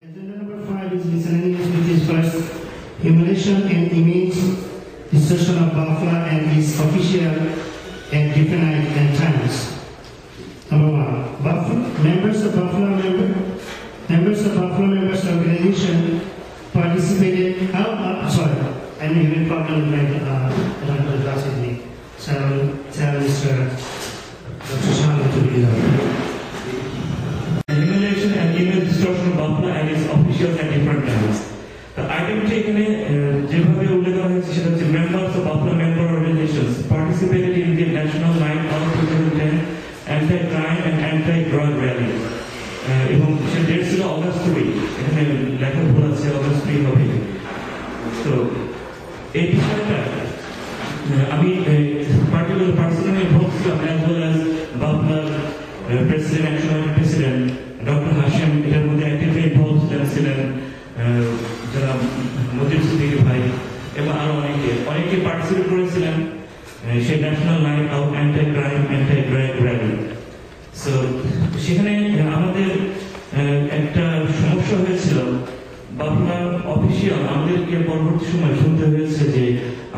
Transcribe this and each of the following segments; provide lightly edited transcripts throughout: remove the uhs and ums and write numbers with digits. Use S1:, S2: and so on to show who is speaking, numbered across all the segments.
S1: Agenda number 5 is miscellaneous, which is first humiliation and image distortion of Bafla and its official and different and times. Number 1, members of Bafla members organization participated. Sorry, I'm having problem with my class with me. So I will tell Mr. Dr. Shah to read out.
S2: Humiliation and image distortion of Bafla and its officials at different times. The item taken যেভাবে উল্লেখ করা হয়েছে সেটা হচ্ছে members of Bafla member organizations participated in the National Night Out 2010 anti-crime and anti-drug rally. এবং সে date ছিল August 3, এখানে লেখা ভুল আছে, অগস্ট 3 হবে। তো এই বিষয়টা আমি পার্টিকুলার পার্সোনালি ইনভলভ ছিলাম, as well as Bafla president, actual president doctor Hashem এটার মধ্যে অ্যাক্টিভলি ইনভলভ ছিলেন, যারা মজিদ সিদ্দিকী ভাই এবং আরো অনেকে পার্টিসিপেট করেছিলেন সেই national night out anti crime anti drug rally. So সেখানে আমাদের একটা সমস্যা হয়েছিল, বাফলা অফিসিয়াল আমাদেরকে পরবর্তী সময় শুনতে হয়েছে যে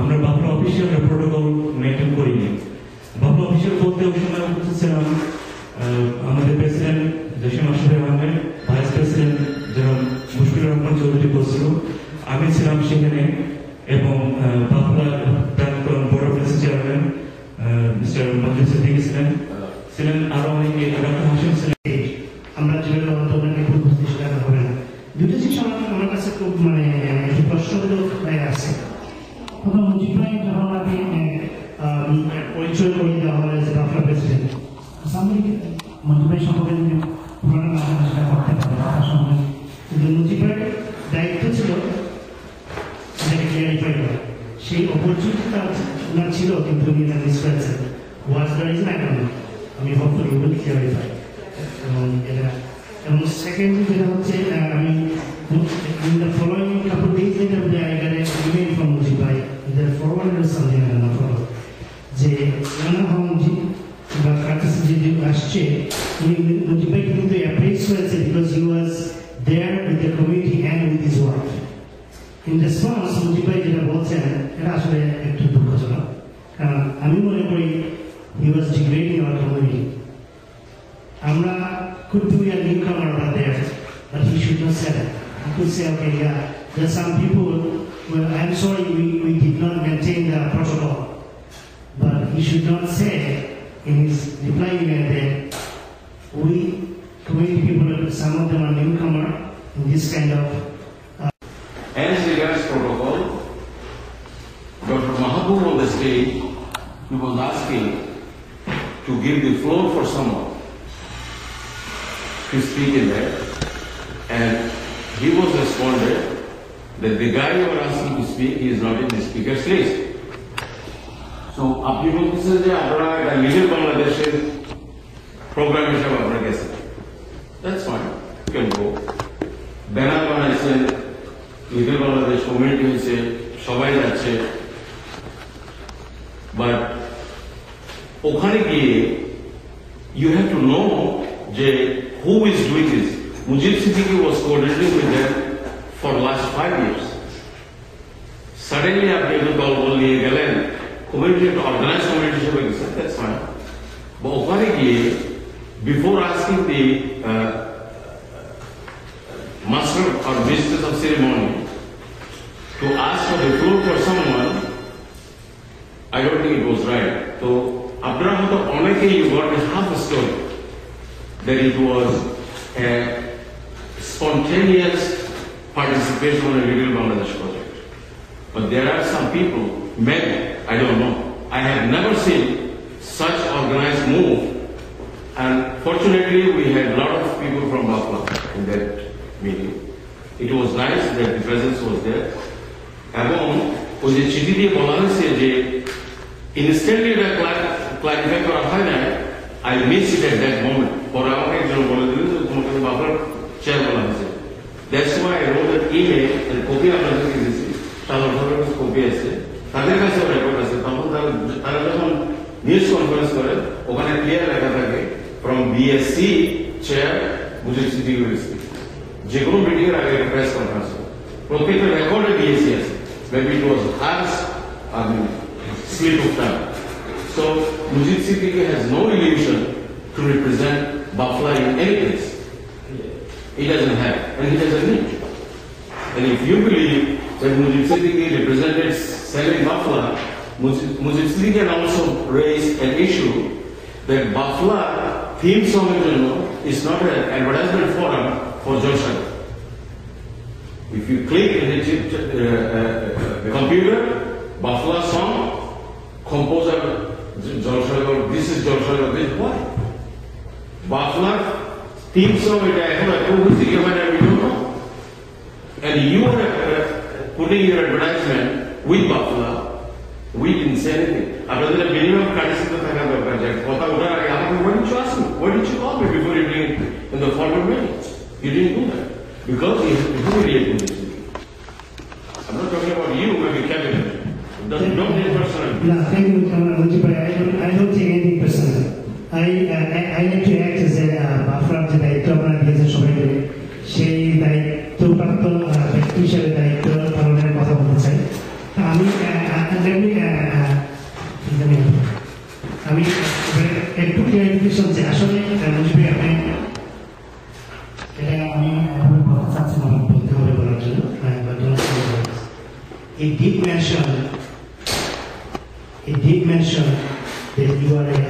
S2: আমরা বাফলা অফিসিয়াল প্রোটোকল মেনটেন করিনি। বাফলা অফিসিয়াল বলতে ওই সময় উপস্থিত ছিলাম আমাদের president Jasim Ashraf Ahmed, vice president জনাব মুশফিকুর রহমান চৌধুরী বসরু, আমি ছিলাম সেখানে, এবং বাফলা প্রাক্তন board of trustee chairman mister Majid Siddiqui ছিলেন, আরো অনেকে, ডক্টর হাশেম ছিলেন।
S1: আমরা যেভাবে অন্তর্বাণী উপস্থিত সেটা হবে না। দুটো জিনিস আমার কাছে খুব প্রশ্নগুলো আছে। প্রথম মুজিব ভাই যখন আমি পরিচয় করিয়ে দেওয়া হয় যে বাফলা প্রেসিডেন্ট, মুজিব ভাই সম্পর্কে যদি পুরোনো না সেটা করতে পারে তার সঙ্গে, কিন্তু মুজিব ভাইয়ের দায়িত্ব ছিল সেটাকে ক্লিয়ারিফাই করা। সেই অপরচুনিটিটা ওনার ছিল, কিন্তু উনি এটা মিস করেছেন। Was the reason I don't know, আমি হোপফুলি উইল ক্লিয়ারিফাই। এবং সেকেন্ডলি যেটা হচ্ছে, আমি in the following couple days later I got an email from Mujib Bhai, the forwarded something I don't know, যে নানা হামজি বা কাছে যে আসছে Mujib Bhai কিন্তু অ্যাপ্রিস হয়েছে because he was there with the community and with his wife. In response, Mujib Bhai যেটা বলছেন এটা আসলে একটু দুঃখজনক, কারণ আমি মনে করি he was degrading our community. আমরা could be a newcomer over there, but he should not say that. He could say, okay, yeah, there are some people, well, I'm sorry we did not maintain the protocol. But he should not say in his reply email that we community people, some of them are newcomer in this kind of.
S3: As regards protocol, Dr. Mahabub on the stage, he was asking to give the floor for someone to speak in there, and he was responded that the guy you are asking to speak, he is not in the speaker's list. So, আপনি বলতেছেন যে আপনারা একটা leader বাংলাদেশের programme হিসাবে আপনারা গেছেন, that's fine, you can go. Banner বানাইছেন, লিডার বাংলাদেশ কমিউনিটি হয়েছে, সবাই যাচ্ছে, বাট ওখানে গিয়ে ইউ হ্যাভ টু নো যে who is doing this. Mujib Siddiqui was coordinating with them for the last 5 years. Suddenly, after the call, only galen community to organize community, that's fine. But before asking the master or mistress of ceremony to ask for the floor for someone, I don't think it was right. So, after you got a half a story that it was a spontaneous participation on a Little Bangladesh project. But there are some people, maybe, I don't know. I have never seen such organized move, and fortunately we had a lot of people from Bafla in that meeting. It was nice that the presence was there. এবং ওই যে চিঠি দিয়ে বলা হয়েছে যে instantly এটা clarify করা হয় না, I missed it at that moment. পরে আমাকে একজন বলে দিল যে তোমাকে বাফলার চেয়ার বলা হয়েছে। That's why I wrote an email and copy আপনাদেরকে দিয়েছি, সাধারণভাবে কপি আছে, তাদের কাছেও রেকর্ড আছে। তখন তারা যখন নিউজ কনফারেন্স করে ওখানে ক্লিয়ার লেখা থাকে from BSc chair Mujib Siddiqui will speak. যে কোনো মিটিংয়ের আগে একটা প্রেস কনফারেন্স প্রত্যেকটা রেকর্ডে দিয়েছি আছে maybe it was hers slip of tongue. So Mujib Siddiqui has no illusion to represent Bafla in any place. He doesn't have, and he doesn't need. And if you believe that Mujib Siddiqui represented selling Bafla, Mujib Siddiqui can also raise an issue that Bafla theme song is not an advertisement forum for Joshua. If you click in the computer, Bafla song, composer Joshua, this is Joshua, this why? Bafla theme song, we don't know. And you are putting your advertisement with Bafla, we didn't say anything. After the minimum courtesy, why didn't you ask me? Why didn't you call me before you bring it in the formal meeting? You didn't do that. Because you humiliate me. I'm not talking about you, maybe cabinet. Don't take it personally.
S1: No, thank you, Mujib. I don't take anything personal. I like to act as a Bafla যে দায়িত্ব আপনারা দিয়েছেন সবাইকে, সেই দায়িত্ব প্রাপ্ত ব্যক্তি হিসেবে দায়িত্ব পালনের কথা বলতে চাই। আমি একটু ক্লিয়ারিফিকেশন চাই। আসলে মুজিব আপনি এটা আমি কথা চাচ্ছিলাম বলতে হবে বলার জন্য। It did mention that you are a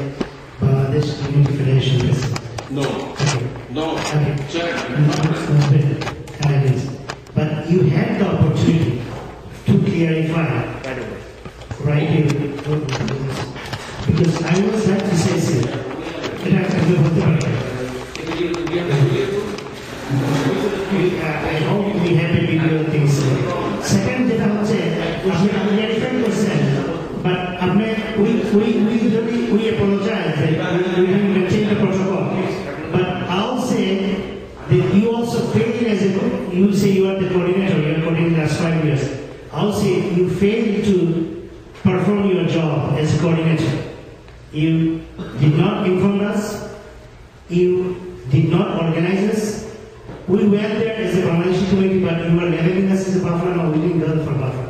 S1: Bangladesh Community Federation president.
S3: No.
S1: Okay.
S3: No.
S1: Okay.
S3: Check.
S1: But you had the opportunity to clarify right here. Because I was like to say so. I hope we have a video things. Second, যেটা হচ্ছে আমি different question, but we apologize that we didn't maintain the protocol. But I'll say that you also failed as a, you say you are the coordinator, you are coordinating the last 5 years. I'll say you failed to perform your job as a coordinator. You did not inform us, you did not organize us. We went there as a Bangladeshi committee, but you were leveling us as a Bafla, and we didn't go for Bafla.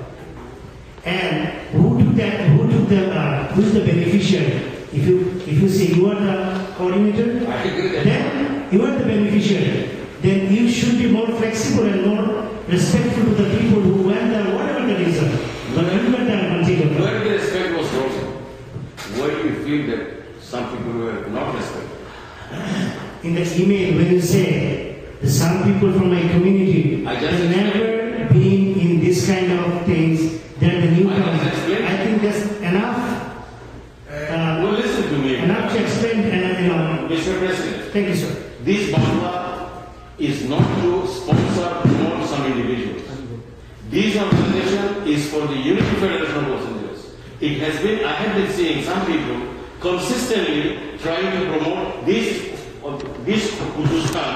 S1: And who took that? Who is the beneficiary? If you say you are the coordinator, then you are the beneficiary. Then you should be more flexible and more respectful to the people who went there, whatever the reason. But you went there and continued.
S3: Where the respect was broken? Why do you feel that some people were not respected?
S1: In the email, when you say that some people from my community have never been in this kind of things, they're the newcomers. I think that's enough.
S3: Well, listen to me.
S1: Enough to explain.
S3: Mr. President.
S1: Thank you, sir.
S3: This Bafla is not to sponsor promote some individuals. This organization is for the Unity Federation of Los Angeles. It has been, I have been seeing some people consistently trying to promote this Kurdistan.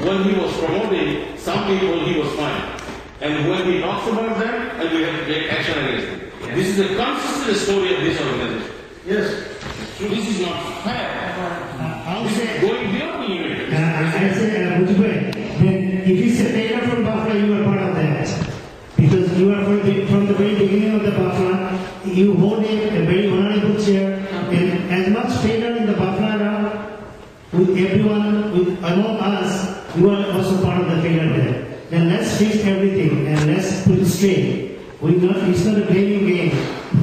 S3: When he was promoting some people, he was fine. And when he talks about them, and we have to take action against them. Yes. This is a consistent story of this organization. Yes. So this is not fair.
S1: I'll say,
S3: going beyond the limit.
S1: I say, Mujibur, then if you say Taylor from Bafla, you are part of that. Because you are from the very beginning of the Bafla, you hold a very honorable chair, and as much Taylor in the Bafla with everyone, among us, you are also part of the failure there. Then let's fix everything and let's put it straight. It's not a blaming game.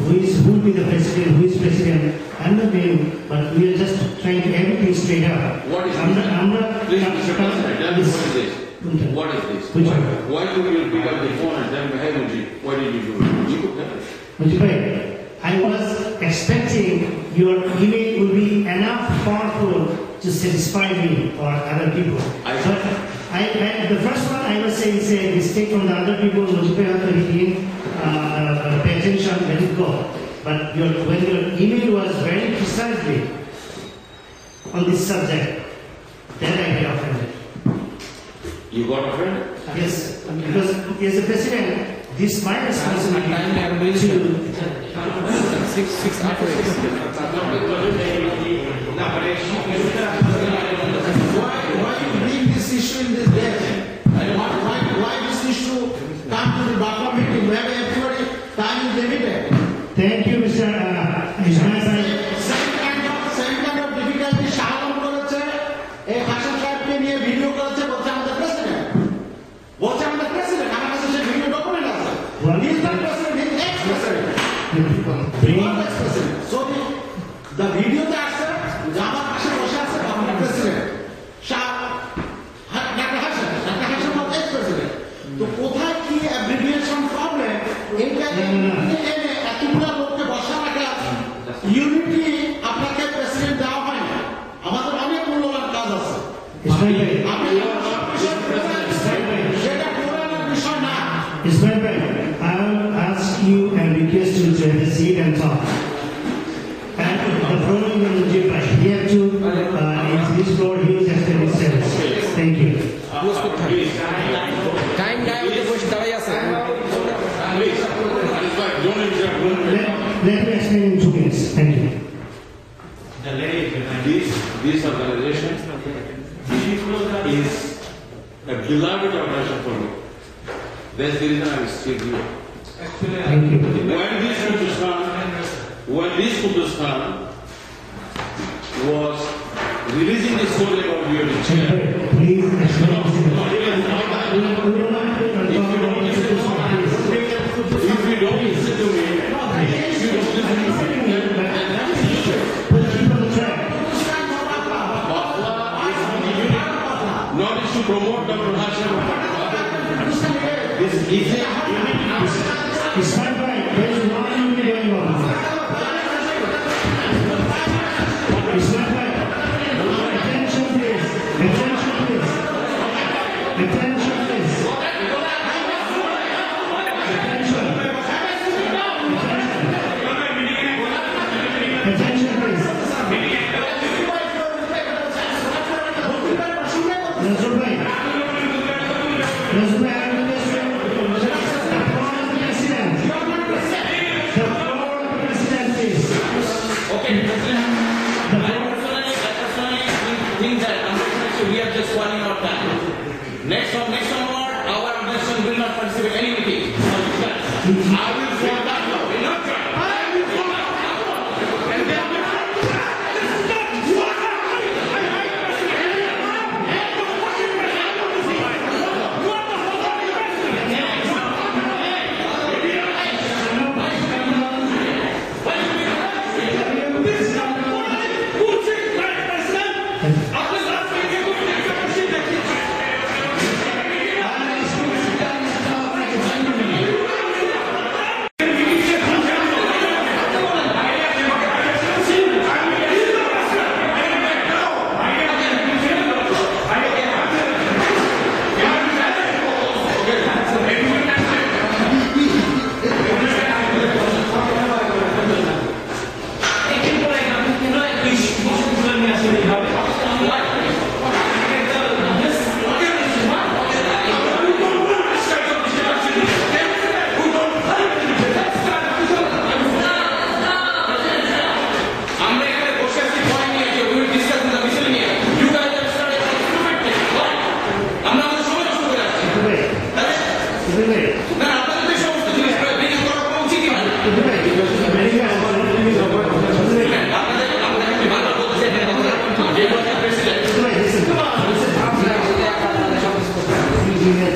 S1: Who will be the president? Who is president? I'm not blaming, but we are just trying to everything straight up.
S3: What is
S1: I'm
S3: this?
S1: not.
S3: Please, Mr. President, tell me what is this? What is this?
S1: Which one?
S3: Why do you pick up the phone and tell me, hey, Mujib, what did you do? You could tell us.
S1: Mujib, I was expecting your email would be enough powerful to satisfy me or other people. The first one I was saying is a mistake from the other people. Mujib have to pay attention, let it go. But when your email was very precisely on this subject, then I get offended.
S3: You got offended?
S1: Yes, because as a president, this is my responsibility to
S4: 6 after 6.
S5: Why you bring this issue in this day?
S4: এই হাসান সাহেবকে নিয়ে video করেছে, বলছে আমাদের president, বলছে আমাদের president. আমার কাছে সেই ভিডিও ডকুমেন্ট আছে। He is not president, he is ex-president. He was ex-president. So the video তে আসছে যে আমার পাশে বসে আছে আমাদের president doctor Hasan was ex-president. তো কোথায় কি অ্যাব্রিভিয়েশন প্রবলেম, এইটা এনে এতগুলো লোককে বসা রাখা ইউনিটি আপনাকে প্রেসিডেন্ট দেওয়া হয় না। আমাদের অনেক মূল্যবান কাজ আছে। সেটা কোরআনের বিষয় না।
S1: Ismail bhai, I will ask you and request you to have a seat and talk. And the following will be by here to this floor, he was extended service. Thank you.
S5: Time now with the bush Tarayasa.
S1: Let me explain in 2 minutes. Thank you.
S3: This organization is a beloved organization for me. That's the reason I'm still here.
S1: Thank you.
S3: When this Kurdistan was releasing the story about you,
S1: Please explain.
S3: if you don't listen to me, not is to promote Dr. Hashem. This is
S1: Ismail bhai, there is one unity going on. Ismail bhai, attention please. Attention please. Attention please. Attention please. Nazar bhai, I will request you. The floor of the president. The floor of the president please.
S5: Okay, President. I personally think that unfortunately we are just running out of time. Next one, our organization will not participate in any meeting. I will fall back now. I will fall back now. And then
S1: Listen.